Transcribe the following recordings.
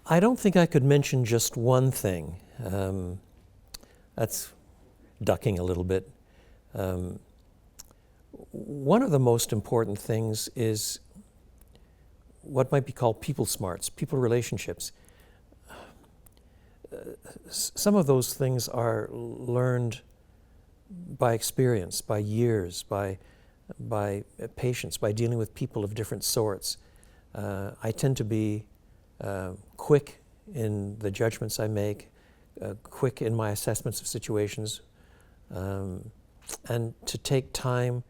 I don't think I could mention just one thing. That's ducking a little bit. One of the most important things is what might be called people smarts, people relationships. Some of those things are learned by experience, by years, by patience, by dealing with people of different sorts. I tend to be quick in the judgments I make, quick in my assessments of situations, and to take time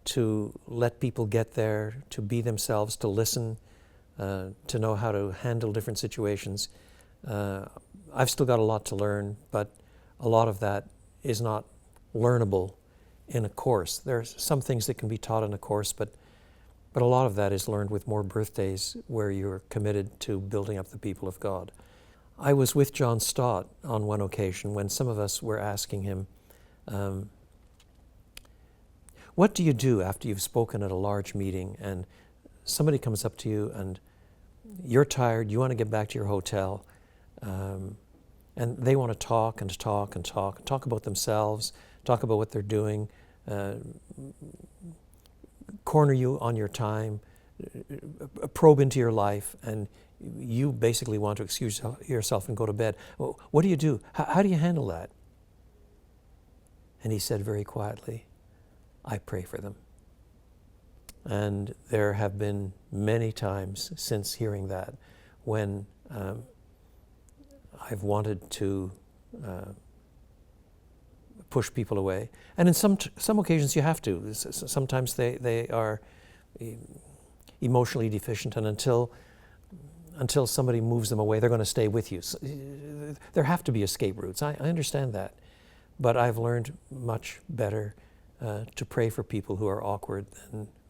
to let people get there, to be themselves, to listen, to know how to handle different situations. I've still got a lot to learn, but a lot of that is not learnable in a course. There are some things that can be taught in a course, but a lot of that is learned with more birthdays where you're committed to building up the people of God. I was with John Stott on one occasion when some of us were asking him, what do you do after you've spoken at a large meeting and somebody comes up to you and you're tired, you want to get back to your hotel, and they want to talk about themselves, talk about what they're doing, corner you on your time, probe into your life, and you basically want to excuse yourself and go to bed. Well, what do you do? How do you handle that? And he said very quietly, I pray for them. And there have been many times since hearing that when I've wanted to push people away. And in some occasions you have to. Sometimes they are emotionally deficient, and until somebody moves them away, they're going to stay with you. So, there have to be escape routes. I understand that. But I've learned much better to pray for people who are awkward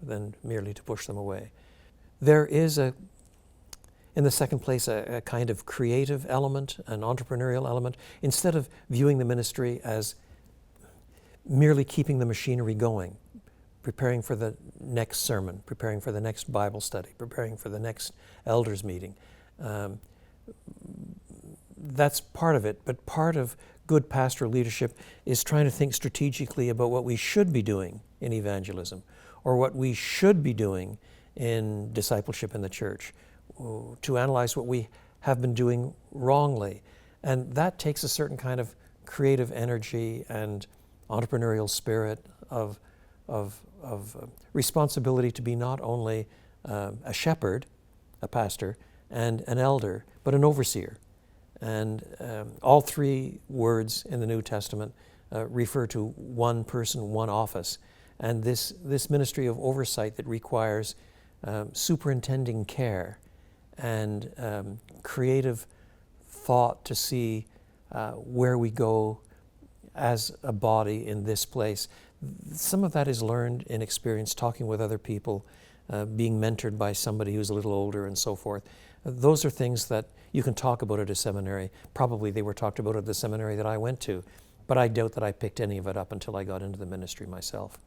than merely to push them away. There is in the second place, a kind of creative element, an entrepreneurial element. Instead of viewing the ministry as merely keeping the machinery going, preparing for the next sermon, preparing for the next Bible study, preparing for the next elders meeting. That's part of it, but part of good pastoral leadership is trying to think strategically about what we should be doing in evangelism, or what we should be doing in discipleship in the church, to analyze what we have been doing wrongly. And that takes a certain kind of creative energy and entrepreneurial spirit of responsibility to be not only a shepherd, a pastor, and an elder, but an overseer. And all three words in the New Testament refer to one person, one office. And this ministry of oversight that requires superintending care and creative thought to see where we go as a body in this place. Some of that is learned in experience, talking with other people, being mentored by somebody who's a little older and so forth. Those are things that you can talk about at a seminary. Probably they were talked about at the seminary that I went to, but I doubt that I picked any of it up until I got into the ministry myself.